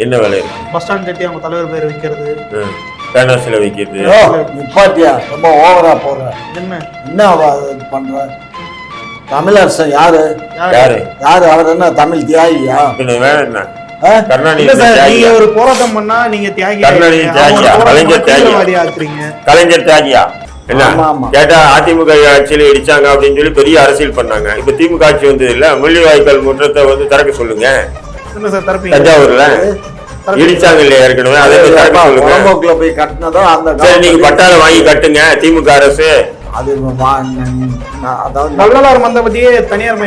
என்ன வேலை இருக்கு? பஸ் ஸ்டாண்ட் கட்டி அவங்க தலைவர் பேர் வைக்கிறது, பேனர்ஸ்ல வைக்கிறது. நிப்பாட்டியா ரொம்ப ஓவரா போற. என்ன பண்ற? தமிழரசன் யாரு யாரு யாரு? அவர் என்ன தமிழ் தியாகியா? வேற என்ன? நீங்க ஒரு போராட்டம் பண்ணா நீங்க தியாகி, கலைஞர் தியாகியா? என்ன கேட்டா அதிமுக ஆட்சியில இடிச்சாங்க அப்படின்னு சொல்லி பெரிய அரசியல் பண்ணாங்க. இப்ப திமுக ஆட்சி வந்தது இல்ல, முள்ளிவாய்க்கால் முற்றத்தை வந்து திறக்க சொல்லுங்க. தஞ்சாவூர்ல இடிச்சாங்க இல்லையா ஏற்கனவே, அதை புறம்போக்குல போய் கட்டினதோ அந்த நீங்க பட்டாள வாங்கி கட்டுங்க திமுக அரசு. அது அதாவது வள்ளலார் மண்டபத்தையே தனியார்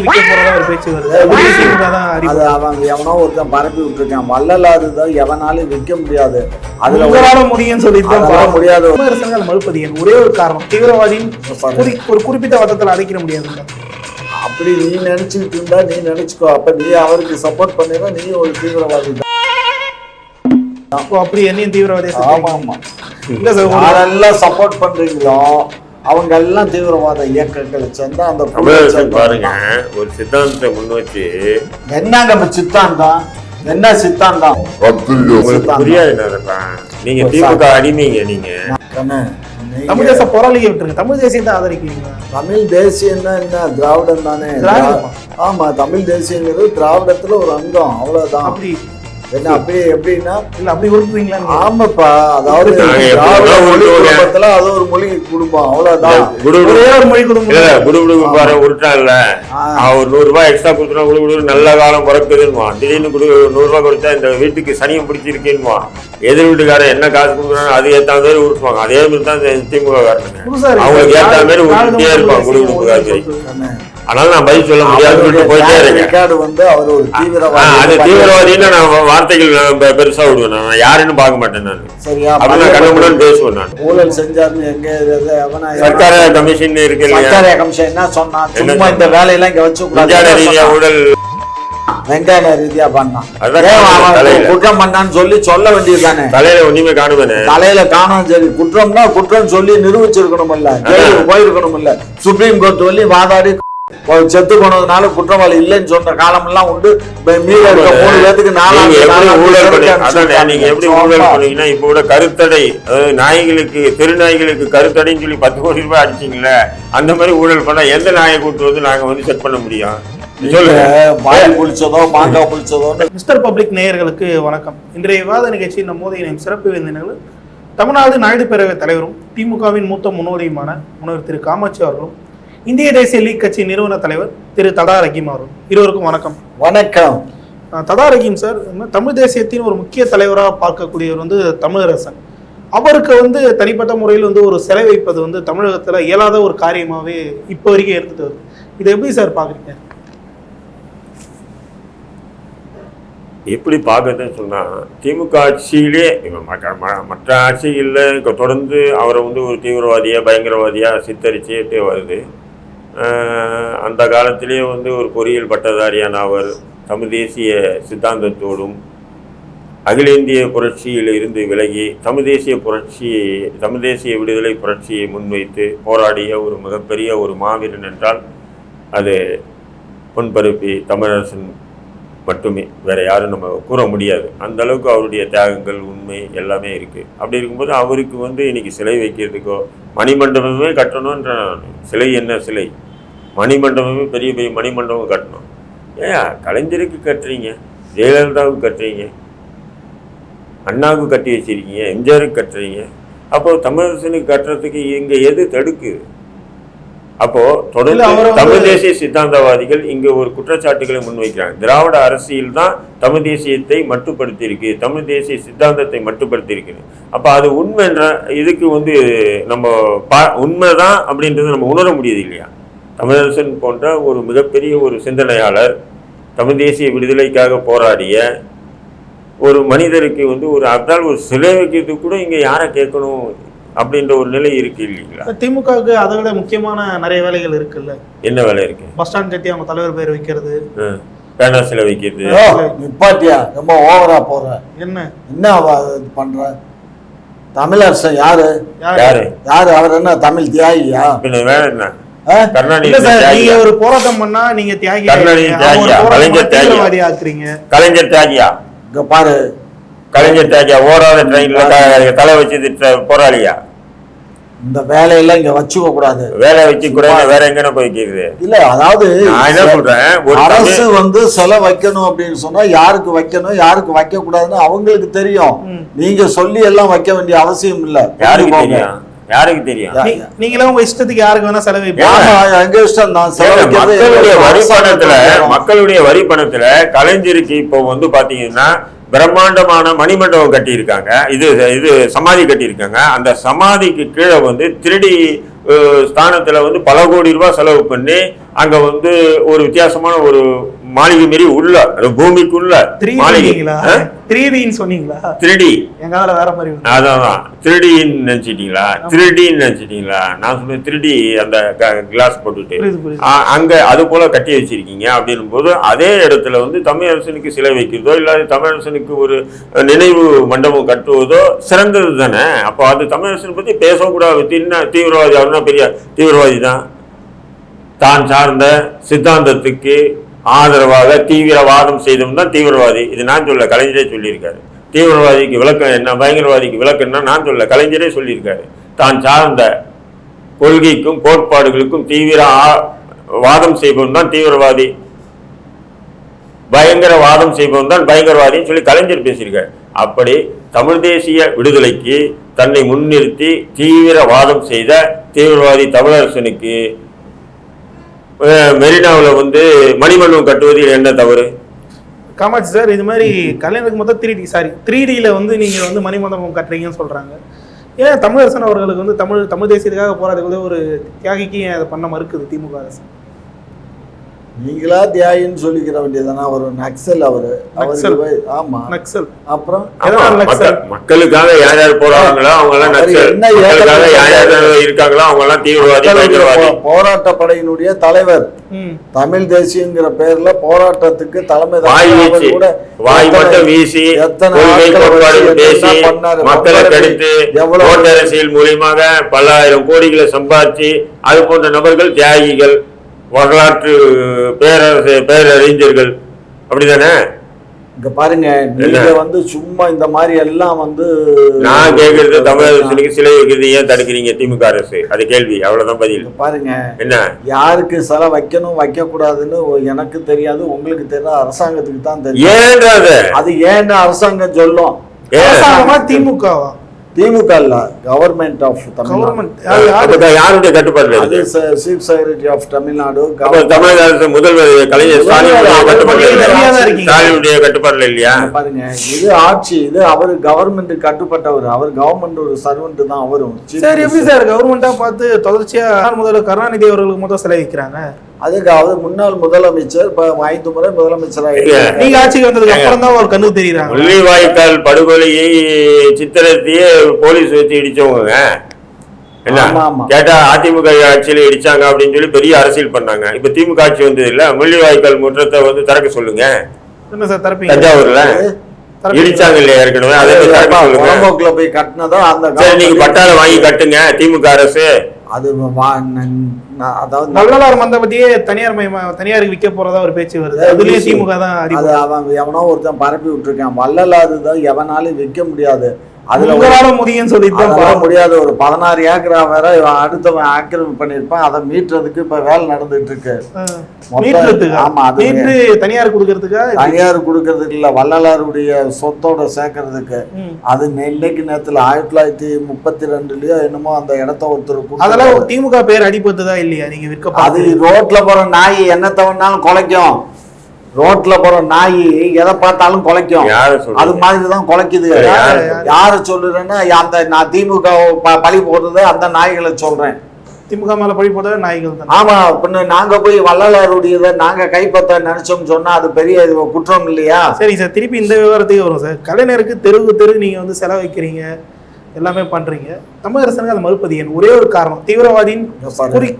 விற்க போறதா ஒரு பேச்சு வருது. அது அவன் எவனோ ஒருத்தன் பரப்பி விட்டுருக்கான். வள்ளலாறு தான் எவனாலும் விற்க முடியாது, அதுல முடியும்னு சொல்லிட்டு முடியாது. மறுப்பதியன் ஒரே ஒரு காரணம், தீவிரவாதியின் ஒரு குறிப்பிட்ட வட்டத்தில் அடைக்கிற முடியாது. அப்படி நீ நினைச்சுக்கிட்டு இருந்தா நீ நினைச்சுக்கோ. அப்ப நீ அவருக்கு சப்போர்ட் பண்ணினா நீ ஒரு தீவிரவாதி தான். அப்படி என்னையும் தீவிரவாதி? ஆமா ஆமா. யாரெல்லாம் சப்போர்ட் பண்றீங்களோ அவங்க எல்லாம் தீவிரவாத இயக்கங்களை சேர்ந்தா அந்த பாருங்க. ஒரு சித்தாந்தத்தை முன் வச்சு என்னங்க சித்தாந்தம், என்ன சித்தாந்தம் புரியாது. நீங்க திமுக அடிமைங்க. நீங்க தமிழ் தேச போராளியை விட்டுருங்க, தமிழ் தேசியத்தை ஆதரிக்கிறீங்க. தமிழ் தேசியம்னா என்ன? திராவிடம் தானே. ஆமா, தமிழ் தேசியங்கிறது திராவிடத்துல ஒரு அங்கம், அவ்வளவுதான். அப்படி என்ன அப்படி எப்படின்னா இல்ல அப்படி உருட்டுறீங்களா? ஆமாப்பா, அதாவது குடும்பத்துல அது ஒரு மொழி குடும்பம், அவ்வளவுதான். மொழி குடும்பம் உருட்டான்ல, ஒரு 100 ரூபாய் எக்ஸ்ட்ரா கொடுத்துனா நல்ல காலம் பிறக்குதுன்னுவா. திடீர்னு 100 ரூபாய் கொடுத்தா இந்த வீட்டுக்கு சனியம் பிடிச்சிருக்கேன்னுவா. எதிர் வீட்டுக்காரன் என்ன காசு கொடுக்குறாங்க அது ஏற்ற மாதிரி உருட்டுவாங்க. அதே மாதிரி தான் திமுக காரணங்க, அவங்களுக்கு ஏற்ற மாதிரி உருட்டே இருப்பாங்க குடும்பத்துக்காரங்க. அதனால நான் பதில் சொல்ல முடியாது, போயிட்டே இருக்கேன். அவர் ஒரு தீவிரவாதி, அது தீவிரவாதின்னு நான் வார்த்தைகள் பெருசா விடுவேன். நான் யாருன்னு பார்க்க மாட்டேன். நான் சரியா கண்ணமுடன் பேசுவேன். நான் ஊழல் செஞ்சாரு எங்க சர்க்கார கமிஷன் இருக்கு இல்லையா, கமிஷன் என்ன சொன்னா சும்மா இந்த வேலையெல்லாம் இங்க வச்சு ஊழல் வெங்காய ரீதியா பண்ணான், குற்றம் பண்ணான்னு சொல்லி சொல்ல வேண்டியதுதானே. தலையில ஒண்ணுமே காணுவேன், தலையில காணும். சரி, குற்றம்னா குற்றம் சொல்லி நிரூபிச்சிருக்கணும் இல்ல, போயிருக்கணும் இல்ல, சுப்ரீம் கோர்ட் வழி வாதாடி செத்து போனதுனால குற்றவாளி இல்லைன்னு சொன்ன காலம் எல்லாம் உண்டு. மீத இருக்க 3 பேருக்கு நீங்க எப்படி ஊழல் பண்ணீங்கன்னா இப்ப கூட கருத்தடை, அதாவது நாய்களுக்கு தெருநாய்களுக்கு கருத்தடைன்னு சொல்லி 10 கோடி ரூபாய் அடிச்சிங்களே, அந்த மாதிரி ஊழல் பண்ணா எந்த நாயை கூட்டு வந்து நாங்க வந்து செக் பண்ண முடியும்? மிஸ்டர் பப்ளிக் நேயர்களுக்கு வணக்கம். இன்றைய விவாத நிகழ்ச்சி நம் மோதிய சிறப்பு விருந்தினர்கள் தமிழ்நாடு நாயுடு பேரவைத் தலைவரும் திமுகவின் மூத்த முன்னோடியுமான முனைவர் திரு காமாட்சி அவர்களும், இந்திய தேசிய லீக் கட்சி நிறுவன தலைவர் திரு தடா ரஹீம் அவர்கள். இருவருக்கும் வணக்கம். வணக்கம். தடா ரஹீம் சார், தமிழ் தேசியத்தின் ஒரு முக்கிய தலைவராக பார்க்கக்கூடியவர் வந்து தமிழரசன். அவருக்கு வந்து தனிப்பட்ட முறையில் வந்து ஒரு சிலை வைப்பது வந்து தமிழகத்துல இயலாத ஒரு காரியமாவே இப்போ வரைக்கும் எடுத்துட்டு வருது. இதை எப்படி சார் பாக்குறீங்க? எப்படி பார்க்கறதுன்னு சொன்னா, திமுக ஆட்சியிலே மற்ற ஆட்சிகளில் தொடர்ந்து அவரை வந்து ஒரு தீவிரவாதியா பயங்கரவாதியா சித்தரிச்சுட்டே வருது. அந்த காலத்திலேயே வந்து ஒரு பொறியியல் பட்டதாரியான அவர் தமிழ் தேசிய சித்தாந்தத்தோடும் அகில இந்திய புரட்சியில் இருந்து விலகி தமிழ் தேசிய விடுதலை புரட்சியை முன்வைத்து போராடிய ஒரு மிகப்பெரிய ஒரு மாவீரன் என்றால் அது பொன்பரப்பி தமிழரசன் மட்டுமே, வேற யாரும் நம்ம கூற முடியாது. அந்த அளவுக்கு அவருடைய தியாகங்கள் உண்மை எல்லாமே இருக்கு. அப்படி இருக்கும்போது அவருக்கு வந்து இன்னைக்கு சிலை வைக்கிறதுக்கோ மணிமண்டபமே கட்டணுன்ற, சிலை என்ன சிலை, மணிமண்டபமே பெரிய பெரிய மணிமண்டபம் கட்டணும். ஏன் கலைஞருக்கு கட்டுறீங்க, ஜெயலலிதாவுக்கு கட்டுறீங்க, அண்ணாவுக்கு கட்டி வச்சிருக்கீங்க, எம்ஜிஆருக்கு கட்டுறீங்க, அப்போ தமிழரசனுக்கு கட்டுறதுக்கு இங்க எது தடுக்குது? அப்போ தொடர்ந்து தமிழ் தேசிய சித்தாந்தவாதிகள் இங்க ஒரு குற்றச்சாட்டுகளை முன்வைக்கிறாங்க. திராவிட அரசியல் தான் தமிழ் தேசியத்தை மட்டுப்படுத்தி இருக்கு, தமிழ் தேசிய சித்தாந்தத்தை மட்டுப்படுத்தி இருக்கு. அப்ப அது உண்மைன்ற இதுக்கு வந்து நம்ம உண்மைதான் அப்படின்றது நம்ம உணர முடியுது இல்லையா? தமிழரசன் போன்ற ஒரு மிகப்பெரிய ஒரு சிந்தனையாளர், தமிழ் தேசிய விடுதலைக்காக போராடிய ஒரு மனிதருக்கு வந்து ஒரு அதனால் ஒரு சிலை வைக்கிறதுக்கு கூட இங்க யாரை கேட்கணும் அப்படின்ற ஒரு நிலை இருக்கு இல்லைங்களா? திமுகவுக்கு அதை விட முக்கியமான நிறைய வேலைகள் இருக்குல்ல. என்ன வேலை இருக்கு? பஸ் ஸ்டாண்ட் கட்டி அவங்க தலைவர் பேர் வைக்கிறது, பேனர்ஸ்ல வைக்கிறது. நிப்பாட்டியா ரொம்ப ஓவரா போற. என்ன பண்ற? தமிழரசன் யாரு யாரு யாரு? அவர் என்ன தமிழ் தியாகியா? வேற என்ன? நீங்க ஒரு போராட்டம் பண்ணா நீங்க தியாகி, கலைஞர் தியாகியா? இங்க பாரு, கலைஞர் தாக்கியா ஓடாத ட்ரெயின்ல தலை வச்சு போராளியா? இந்த வேலையெல்லாம் இங்க வச்சுக்க கூடாது. வேலை வச்சு கூட வேற எங்கன்னு போய் கேக்குது? இல்ல, அதாவது நான் என்ன சொல்றேன், ஒரு அரசு வந்து செலவு வைக்கணும் அப்படின்னு சொன்னா யாருக்கு வைக்கணும் யாருக்கு வைக்க கூடாதுன்னு அவங்களுக்கு தெரியும். நீங்க சொல்லி எல்லாம் வைக்க வேண்டிய அவசியம் இல்ல. யாருக்கு தெரியும்? யாருக்கு தெரியும்? நீங்களே உங்க இஷ்டத்துக்கு யாருக்கு வேணா செலவு எங்க இஷ்டம் தான். மக்களுடைய வரி பணத்துல கலைஞருக்கு இப்போ வந்து பாத்தீங்கன்னா பிரம்மாண்டமான மணிமண்டபம் கட்டியிருக்காங்க, இது சமாதி கட்டியிருக்காங்க. அந்த சமாதிக்கு கீழே வந்து திருடி ஸ்தானத்துல வந்து பல கோடி ரூபாய் செலவு பண்ணி அங்க வந்து ஒரு வித்தியாசமான ஒரு மாளிகை மாரி உள்ள பூமிக்குள்ள சொன்னீங்களா? திருடி எங்கால வேற மாதிரி அதான் திருடின்னு நினைச்சிட்டீங்களா? திருடின்னு நினைச்சிட்டீங்களா? நான் சொன்ன திருடி அந்த கிளாஸ் போட்டுட்டு அங்க அது போல கட்டி வச்சிருக்கீங்க. அப்படின்னும் போது அதே இடத்துல வந்து தமிழரசனுக்கு சிலை வைக்கிறதோ இல்லாத தமிழரசனுக்கு ஒரு நினைவு மண்டபம் கட்டுவதோ சிறந்தது தானே. அப்போ அது தமிழரசனை பத்தி பேசக்கூடாது. தீவிரவாதி அவர்னா பெரிய தீவிரவாதி தான். தான் சார்ந்த சித்தாந்தத்துக்கு ஆதரவாக தீவிரவாதம் செய்தவன் தான் தீவிரவாதி. இது நான் சொல்ல, கலைஞரே சொல்லியிருக்காரு. தீவிரவாதிக்கு விளக்கம் என்ன, பயங்கரவாதிக்கு விளக்கம் என்ன நான் சொல்ல, கலைஞரே சொல்லியிருக்காரு. தான் சார்ந்த கொள்கைக்கும் கோட்பாடுகளுக்கும் வாதம் செய்பவன் தான் தீவிரவாதி, பயங்கரவாதம் செய்பவன் தான் பயங்கரவாதின்னு சொல்லி கலைஞர் பேசியிருக்காரு. அப்படி தமிழ் தேசிய விடுதலைக்கு தன்னை முன்னிறுத்தி தீவிரவாதம் செய்த தீவிரவாதி தமிழரசனுக்கு மெரினாவில் வந்து மணிமண்டபம் கட்டுவதில் என்ன தவறு? காமாட்சி சார், இது மாதிரி கலைஞருக்கு மொத்தம் 3Dல வந்து நீங்க வந்து மணிமண்டபம் கட்டுறீங்கன்னு சொல்றாங்க. ஏன் தமிழரசன் அவர்களுக்கு வந்து தமிழ் தேசியத்துக்காக போராடக்கூடிய ஒரு தியாகிக்கு ஏன் அதை பண்ண மறுக்குது திமுக அரசு? நீங்களா தியாகின்னு சொல்லிக்கிற வேண்டியதானா? ஒரு நக்சல் அவரு. ஆமா, நக்சல். அப்புறம் மக்களுக்காக யார் யார் போறாங்களோ அவங்க எல்லாம் நக்சல், யார் யார் இருக்காங்களோ அவங்க எல்லாம் தீவிரவாதி. போராட்ட படையினுடைய தலைவர். தமிழ் தேசியங்கிற பேர்ல போராட்டத்துக்கு தலைமை வாய் மட்டும் வீசி மக்களை கடித்து ஓட்டு அரசியல் மூலியமாக பல்லாயிரம் கோடிகளை சம்பாதிச்சு அது போன்ற நபர்கள் தியாகிகள், வரலாற்று பேரறிஞர்கள். அப்படிதானே? இங்க பாருங்க, நீங்க வந்து சும்மா இந்த மாதிரி எல்லாம் வந்து நான் கேட்கறது தமிழரசனுக்கு சிலை வைக்கிறது ஏன் தடுக்கிறீங்க திமுக அரசு? அது கேள்வி, அவ்வளவுதான் பதில். பாருங்க, என்ன யாருக்கு சிலை வைக்கணும் வைக்க கூடாதுன்னு எனக்கு தெரியாது, உங்களுக்கு தெரியாது, அரசாங்கத்துக்கு தான் தெரியும். ஏன்றது அது ஏன்னு அரசாங்கம் சொல்லும். திமுகவா? திமுக இல்ல, கவர்மெண்ட் ஆஃப் தமிழ்நாடு. யாருடைய கட்டுப்பாடு? அது சீஃப் செக்ரட்டரி ஆஃப் தமிழ்நாடு. தமிழக அரசு முதல்வர் கலைஞர் ஸ்டாலினுடைய கட்டுப்பாடுல இல்லையா? பாருங்க, இது ஆட்சி, இது அவரு கவர்மெண்ட் கட்டுப்பட்டவர். அவர் கவர்மெண்ட் ஒரு சர்வெண்ட் தான் அவரும். சரி, எப்படி சார் கவர்மெண்டா பார்த்து தொடர்ச்சியா முதல்வர் கருணாநிதி அவர்களுக்கு முதல் சிலை வைக்கிறாங்க? அதுக்கு அவர் முன்னாள் முதலமைச்சர், 5 முறை முதலமைச்சராக. நீங்க ஆட்சிக்கு வந்ததுக்கு அப்புறம் தான் ஒரு கண்ணு தெரியுறாங்க. முள்ளிவாய்க்கால் படுகொலையை சித்திரத்தையே போலீஸ் வச்சு இடிச்சவங்க என்ன கேட்டா அதிமுக ஆட்சியில இடிச்சாங்க அப்படின்னு சொல்லி பெரிய அரசியல் பண்ணாங்க. இப்ப திமுக ஆட்சி வந்தது இல்ல, முள்ளிவாய்க்கால் முற்றத்தை வந்து திறக்க சொல்லுங்க. என்ன சார் திறப்பீங்க? தஞ்சாவூர்ல இடிச்சாங்க இல்லையா ஏற்கனவே, அதை போய் கட்டினதா அந்த நீங்க பட்டாள வாங்கி கட்டுங்க திமுக அரசு. அது அதாவது வள்ளலார் மண்டபத்தையே தனியாருக்கு விற்க போறதா ஒரு பேச்சு வருது. அதுலயே திமுக தான். அது அவன் எவனோ ஒருத்தன் பரப்பி விட்டுருக்கான். வள்ளலார் தான் எவனாலும் விற்க முடியாது, அதுல முடியும்னு சொல்லிட்டு முடியாது. ஒரு 16 ஏக்கரா வேற அடுத்தவன் ஆக்கிரமிப்பு பண்ணிருப்பான். அதை மீட்டுறதுக்கு இப்ப வேலை நடந்துட்டு இருக்கு. ஆமா, அது தனியார் கொடுக்கறதுக்கு இல்ல, வள்ளலாருடைய சொத்தோட சேர்க்கறதுக்கு. அது இன்னைக்கு நேரத்துல 1932லயோ என்னமோ அந்த இடத்த ஒருத்தருக்கு. அதெல்லாம் திமுக பேர் அடிபட்டுதா இல்லையா? நீங்க விற்க அது ரோட்ல போற நாய் என்னத்த வேணாலும் குலைக்கும். ரோட்ல போற நாய் எதை பார்த்தாலும் குலைக்கும். அது மாதிரிதான் குலைக்குது. யார சொல்லுறேன்னா அந்த நான் திமுக பழி போடுறது அந்த நாய்களை சொல்றேன். திமுக மேல பழி போடுறது நாய்கள் தான். ஆமா, பின்ன நாங்க போய் வள்ளலாருடையதை நாங்க கைப்பற்ற நினைச்சோம்னு சொன்னா அது பெரிய குற்றம் இல்லையா? சரி சார், திருப்பி இந்த விவரத்துக்கு வரும் சார். கலைஞருக்கு தெரு நீங்க வந்து செலவு வைக்கிறீங்க, எல்லாமே பண்றீங்க. தமிழரசனுக்கு அது மறுப்பது ஏன்? ஒரே ஒரு காரணம், தீவிரவாதின்னு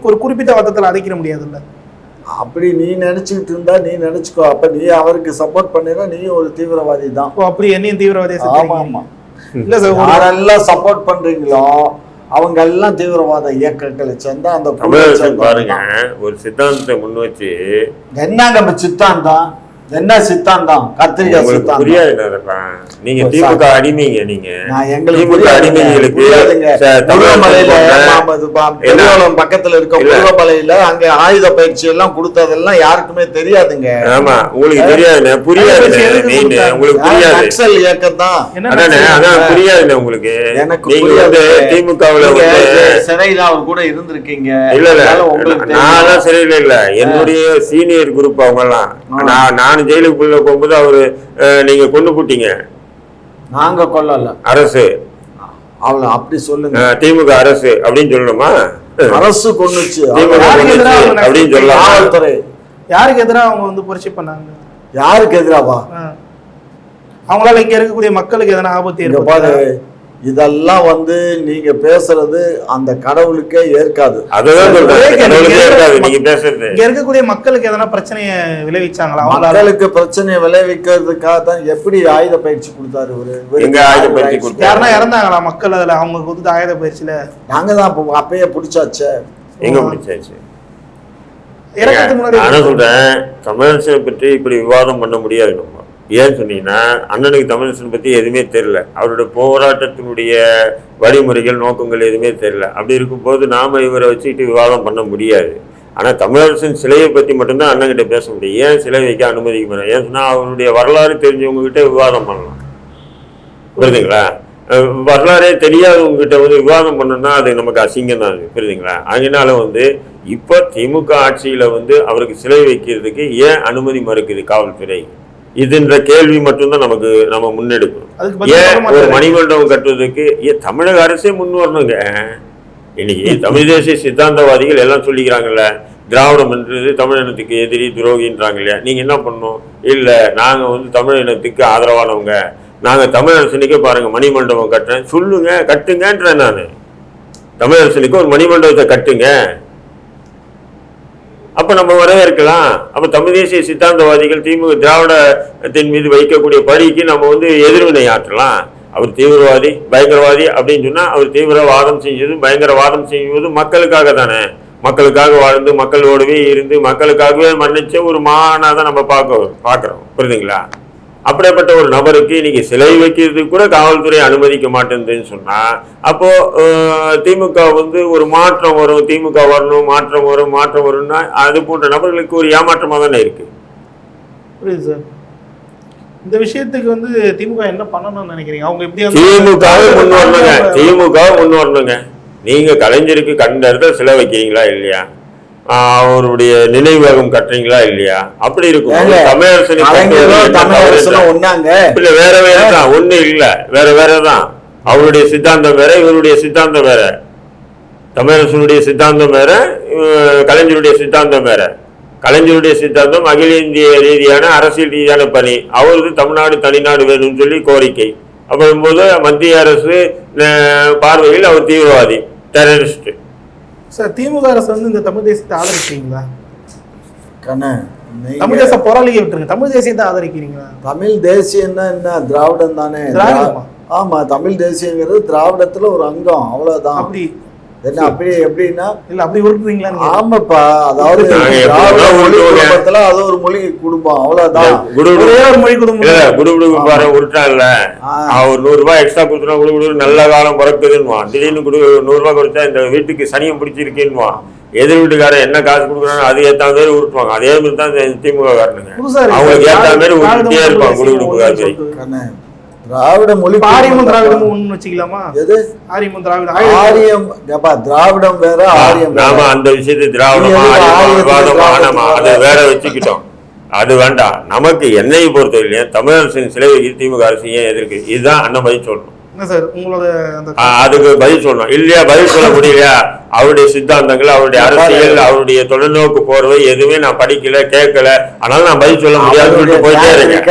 ஒரு குறிப்பிட்ட வட்டத்தில் அடைக்கிற முடியாதுல்ல. அப்படி நீ நினைச்சுக்கிட்டு இருந்தா நீ நினைச்சுக்கோ. அப்ப நீ அவருக்கு சப்போர்ட் பண்ணினா நீ ஒரு தீவிரவாதி தான். அப்படி என்னையும் தீவிரவாதியா? ஆமா ஆமா. இல்ல சார், யாரெல்லாம் சப்போர்ட் பண்றீங்களோ அவங்க எல்லாம் தீவிரவாத இயக்கங்களை சேர்ந்தா அந்த பாருங்க. ஒரு சித்தாந்தத்தை முன் வச்சு என்னங்க சித்தாந்தம் என்ன சித்தாந்தம்? கத்திரிக்காய் உங்களுக்கு சித்தாந்தம் புரியாதுப்பா. நீங்க திமுக அடிமைங்க. நீங்க நான் எங்களுக்கு திமுக அடிமைகளுக்கு பெருவளம் பக்கத்துல இருக்க முருகமலையில அங்க ஆயுத பயிற்சி எல்லாம் கொடுத்ததெல்லாம் யாருக்குமே தெரியாதுங்க. ஆமா, உங்களுக்கு தெரியாது, புரியாது. உங்களுக்கு புரியாது. நக்சல் இயக்கம் தான். அதான் புரியாது உங்களுக்கு. எனக்கு நீங்க வந்து திமுகவுல சிறையில அவர் கூட இருந்திருக்கீங்க. இல்ல இல்ல, நான் சிறையில இல்ல, என்னுடைய சீனியர் குரூப் அவங்க எல்லாம். நான் ஜெயிலுக்குள்ள போகும்போது அவரு நீங்க கொண்டு போட்டீங்க. நாங்க கொல்லல, அரசு. அவ்வளவு அப்படி சொல்லுங்க. திமுக அரசு அப்படின்னு சொல்லணுமா? அரசு கொண்டுச்சு அப்படின்னு சொல்லலாம். காவல்துறை யாருக்கு எதிராக அவங்க வந்து புரட்சி பண்ணாங்க? யாருக்கு எதிராவா? அவங்களால இங்க இருக்கக்கூடிய மக்களுக்கு எதனா ஆபத்து ஏற்படுது? இதெல்லாம் வந்து நீங்க பேசுறது அந்த கடவுளுக்கே ஏற்காது. அதுதான் நீங்க பேசுறது. இங்க இருக்கக்கூடிய மக்களுக்கு எதனா பிரச்சனையை விளைவிச்சாங்களா? மக்களுக்கு பிரச்சனையை விளைவிக்கிறதுக்காக தான் எப்படி ஆயுத பயிற்சி கொடுத்தாரு இவரு? எங்க ஆயுத பயிற்சி கொடுத்தாரு? யாருன்னா இறந்தாங்களா மக்கள் அதுல அவங்க கொடுத்த ஆயுத பயிற்சியில? நாங்க தான் அப்பயே பிடிச்சாச்சு. எங்க பிடிச்சாச்சு? இறக்கிறதுக்கு முன்னாடி நான் சொல்றேன், தமிழரசனை பற்றி இப்படி விவாதம் பண்ண முடியாது. நம்ம ஏன்னு சொன்னீங்கன்னா, அண்ணனுக்கு தமிழரசன் பற்றி எதுவுமே தெரியல. அவருடைய போராட்டத்தினுடைய வழிமுறைகள், நோக்கங்கள் எதுவுமே தெரியல. அப்படி இருக்கும்போது நாம இவரை வச்சுக்கிட்டு விவாதம் பண்ண முடியாது. ஆனால் தமிழரசன் சிலையை பற்றி மட்டும்தான் அண்ணன்கிட்ட பேச முடியும். ஏன் சிலை வைக்க அனுமதிக்க முடியும்? ஏன் சொன்னால் அவருடைய வரலாறு தெரிஞ்சவங்க கிட்ட விவாதம் பண்ணலாம். புரியுதுங்களா? வரலாறே தெரியாதவங்க கிட்ட வந்து விவாதம் பண்ணோம்னா அது நமக்கு அசிங்கம் தான். புரியுதுங்களா? அதனால வந்து இப்போ திமுக ஆட்சியில் வந்து அவருக்கு சிலை வைக்கிறதுக்கு ஏன் அனுமதி மறுக்குது காவல்துறை? இதுன்ற கேள்வி மட்டும்தான் நம்ம முன்னெடுக்கணும். ஏன் ஒரு மணிமண்டபம் கட்டுவதற்கு தமிழக அரசே முன் வரணுங்க. இன்னைக்கு தமிழ் தேசிய சித்தாந்தவாதிகள் எல்லாம் சொல்லிக்கிறாங்கல்ல, திராவிடம் என்றது தமிழ் இனத்துக்கு எதிரி, துரோகின்றாங்க இல்லையா? நீங்க என்ன பண்ணணும்? இல்ல, நாங்க வந்து தமிழ் இனத்துக்கு ஆதரவானவங்க, நாங்க தமிழரசனுக்கே பாருங்க மணிமண்டபம் கட்டுறேன் சொல்லுங்க, கட்டுங்கன்றேன். நான் தமிழரசனுக்கு ஒரு மணிமண்டபத்தை கட்டுங்க, அப்ப நம்ம வரவேற்கலாம். அப்ப தமிழ் தேசிய சித்தாந்தவாதிகள் திமுக திராவிடத்தின் மீது வைக்கக்கூடிய பழிக்கு நம்ம வந்து எதிர்வினை ஆற்றலாம். அவர் தீவிரவாதி, பயங்கரவாதி அப்படின்னு சொன்னா அவர் தீவிரவாதம் செஞ்சது, பயங்கரவாதம் செய்வது மக்களுக்காக தானே. மக்களுக்காக வாழ்ந்து மக்களோடவே இருந்து மக்களுக்காகவே மன்னிச்ச ஒரு மாநாதான் நம்ம பார்க்கிறோம். புரியுதுங்களா? அப்படிப்பட்ட ஒரு நபருக்கு இன்னைக்கு சிலை வைக்கிறதுக்கு கூட காவல்துறை அனுமதிக்க மாட்டேங்குதுன்னு சொன்னா, அப்போ திமுக வந்து ஒரு மாற்றம் வரும், திமுக வரணும், மாற்றம் வரும்னா அது போன்ற நபர்களுக்கு ஒரு ஏமாற்றமா தானே இருக்கு. புரியுது சார். இந்த விஷயத்துக்கு வந்து திமுக என்ன பண்ணணும்னு நினைக்கிறீங்க? அவங்க எப்படி திமுக முன் வரணுங்க. நீங்க கலைஞருக்கு கண்ட இடத்துல சிலை வைக்கிறீங்களா இல்லையா? அவருடைய நினைவகம் கட்டுறீங்களா இல்லையா? அப்படி இருக்கும். தமிழரசன் வேற வேறதான், ஒண்ணு இல்ல, வேற வேறதான். அவருடைய சித்தாந்தம் வேற, இவருடைய சித்தாந்தம் வேற. தமிழரசனுடைய சித்தாந்தம் வேற, கலைஞருடைய சித்தாந்தம் வேற. கலைஞருடைய சித்தாந்தம் அகில இந்திய ரீதியான அரசியல் ரீதியான பணி. அவருக்கு தமிழ்நாடு தனிநாடு வேணும்னு சொல்லி கோரிக்கை. அப்போது மத்திய அரசு பார்வையில் அவர் தீவிரவாதி, டெரரிஸ்ட். சார், திமுக அரசு வந்து இந்த தமிழ் தேசியத்தை ஆதரிக்கிறீங்களா? தமிழ் தேச போராளியை விட்டுருங்க, தமிழ் தேசியத்தை ஆதரிக்கிறீங்களா? தமிழ் தேசியம்னா என்ன? திராவிடம் தானே. ஆமா, தமிழ் தேசியங்கிறது திராவிடத்துல ஒரு அங்கம், அவ்வளவுதான். அப்படி என்ன? அப்படி எப்படின்னா இல்ல அப்படி உருட்டுறீங்களா? ஆமாப்பா, அதாவது குடும்பத்துல அது ஒரு மொழி குடும்பம், அவ்வளவுதான். ஒரு மொழி குடும்பம் உருட்டான்ல. அவர் 100 ரூபாய் எக்ஸ்ட்ரா கொடுத்துருவா, குடு நல்ல காலம் பிறக்குதுன்னுவான். திடீர்னு 100 ரூபாய் கொடுத்தா இந்த வீட்டுக்கு சனியம் பிடிச்சிருக்கேன்னுவான். எதிர் வீட்டுக்காரன் என்ன காசு கொடுக்குறாங்க அது ஏற்ற மாதிரி உருட்டுவாங்க. அதே மாதிரி தான் திமுக காரனுங்க, அவங்களுக்கு ஏற்ற மாதிரி உருட்டே இருப்பாங்க. குடுகுடுப்பு திராவிட மொழி திராவிடமும் வச்சுக்கலாமா? எது ஆரியம் திராவிடம்? ஆரியம் திராவிடம் வேற, ஆரியம். நாம அந்த விஷயத்தை திராவிடமா அதை வேற வச்சுக்கிட்டோம். அது வேண்டாம். நமக்கு என்னையை பொறுத்தவரையிலையே தமிழரசின் சிலை திமுக அரசு ஏன் எதிர்க்கு? இதுதான் அண்ணன் பதில் சொல்லணும். அதுக்கு பதில் சொல்லணும். இல்லையா பதில் சொல்ல முடியலையா? அவருடைய சித்தாந்தங்கள், அவருடைய அரசியல், அவருடைய தொலைநோக்கு போர்வை எதுவுமே நான் படிக்கல, கேட்கல, அதனால நான் பதில் சொல்ல முடியாதுன்னு போயிட்டே இருக்கேன்.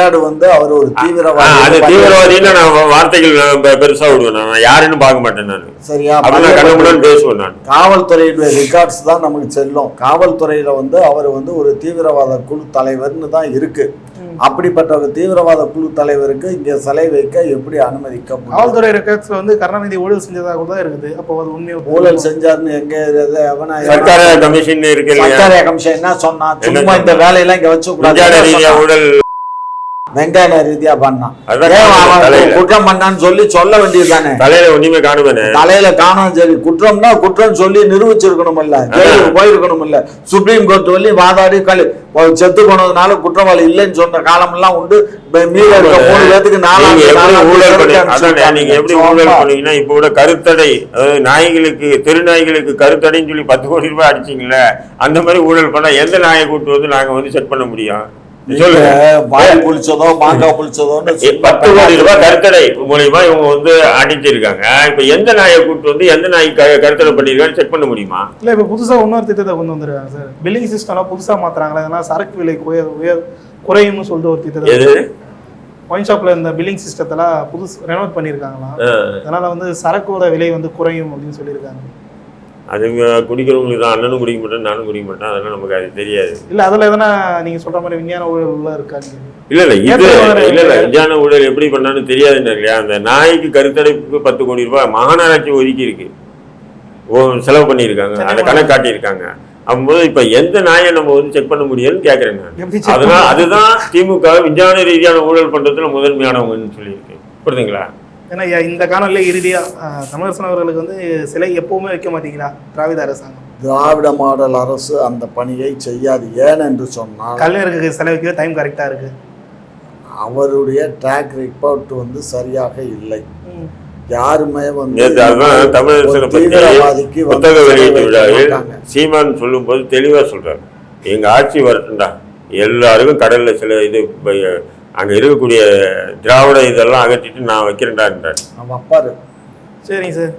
அது தீவிரவாதின்னு நான் வார்த்தைகள் பெருசா விடுவேன். நான் யாருன்னு பார்க்க மாட்டேன். நான் சரியா கண்ணமுடன் பேசுவேன். நான் காவல்துறையுடைய ரெக்கார்ட்ஸ் தான் நமக்கு செல்லும். காவல்துறையில வந்து அவர் வந்து ஒரு தீவிரவாத குழு தலைவர்னு தான் இருக்கு. அப்படிப்பட்ட ஒரு தீவிரவாத குழு தலைவருக்கு இங்க சிலை வைக்க எப்படி அனுமதிக்க? காவல்துறை ரெக்கார்ட்ஸ்ல வந்து கருணாநிதி ஊழல் செஞ்சதாக கூட இருக்குது. அப்போ அது உண்மையை ஊழல் செஞ்சாருன்னு எங்க சர்க்கார கமிஷன் இருக்கு. சர்க்கார கமிஷன் என்ன சொன்னா? சும்மா இந்த வேலையெல்லாம் இங்க வச்சு ஊழல் வெங்காய ரீதியா பண்ணான். அதான் ஏன் அவன் தலையில. குற்றம் பண்ணான்னு சொல்லி சொல்ல வேண்டியதுதானே. தலையில ஒண்ணுமே காணுவேனே. தலையில காணும். சரி, குற்றம்னா குற்றம் சொல்லி நிரூபிச்சிருக்கணும் இல்ல, ஜெயிலுக்கு போயிருக்கணும் இல்ல, சுப்ரீம் கோர்ட் வழி வாதாடி செத்து போனதுனால குற்றவாளி இல்லைன்னு சொன்ன காலம் எல்லாம் உண்டு. மீத இருக்க 3 பேத்துக்கு நீங்க எப்படி ஊழல் பண்ணீங்கன்னா இப்ப கூட கருத்தடை, அதாவது நாய்களுக்கு தெரு நாய்களுக்கு கருத்தடைன்னு சொல்லி 10 கோடி ரூபாய் அடிச்சிங்களே, அந்த மாதிரி ஊழல் பண்ணா எந்த நாயை கூட்டு வந்து நாங்க வந்து செட் பண்ண முடியும்? வாய் புளிச்சதோ மாங்காய் புளிச்சதோன்னு 10 கோடி ரூபாய் கருத்தடை மூலியமா இவங்க வந்து அடிச்சிருக்காங்க. இப்ப எந்த நாயை கூட்டு வந்து எந்த நாய் கருத்தடை பண்ணிருக்கான்னு செக் பண்ண முடியுமா? இல்ல இப்ப புதுசா இன்னொரு திட்டத்தை கொண்டு வந்துருக்காங்க சார். பில்லிங் சிஸ்டம் புதுசா மாத்துறாங்களா, அதனால சரக்கு விலை குறையும்னு சொல்லிட்டு ஒரு திட்டத்தை ஒயின் ஷாப்ல இந்த பில்லிங் சிஸ்டத்தெல்லாம் புதுசு ரெனோவேட் பண்ணியிருக்காங்களாம். அதனால வந்து சரக்கோட விலை வந்து குறையும் அப்படின்னு சொல்லியிருக்காங்க. அது குடிக்கிறவங்களுக்கு தான், அண்ணனும் குடிக்க மாட்டேன் நானும் குடிக்க மாட்டேன், அதெல்லாம் நமக்கு அது தெரியாது. இல்ல அதுல எதனா நீங்க சொல்ற மாதிரி விஞ்ஞான ஊழல் இருக்காங்க? இல்ல விஞ்ஞான ஊழல் எப்படி பண்ணான்னு தெரியாதுன்னு இல்லையா. அந்த நாய்க்கு கருத்தடைப்புக்கு 10 கோடி ரூபாய் மாநகராட்சி ஒதுக்கி இருக்கு, செலவு பண்ணியிருக்காங்க, அதை கணக்கு காட்டியிருக்காங்க. அப்போது இப்ப எந்த நாயை நம்ம வந்து செக் பண்ண முடியும்னு கேட்கறேன் நான். அதனால அதுதான் திமுக விஞ்ஞான ரீதியான ஊழல் பண்றதுல முதன்மையானவங்கன்னு சொல்லியிருக்கேன். புரியுதுங்களா? ஏன்னா இந்த காணொலியில இறுதியா தமிழரசன் அவர்களுக்கு வந்து சிலை எப்பவுமே வைக்க மாட்டீங்களா திராவிட அரசாங்கம்? திராவிட மாடல் அரசு அந்த பணியை செய்யாது. ஏன் என்று சொன்னால் கலைஞருக்கு சிலை வைக்க டைம் கரெக்டா இருக்கு. அவருடைய ட்ராக் ரிப்போர்ட் வந்து சரியாக இல்லை. யாருமே வந்து தமிழரசனை பத்தி புத்தக வெளியீட்டு விழாவில் சீமான் சொல்லும் போது தெளிவா சொல்றாரு, எங்க ஆட்சி வரட்டும்டா, எல்லாருக்கும் கடல்ல சில இது அங்க இருக்கக்கூடிய திராவிட இதெல்லாம் அகற்றிட்டு நான் வைக்கிறேன்டான்றார். அவன் அப்பாரு. சரிங்க சார்.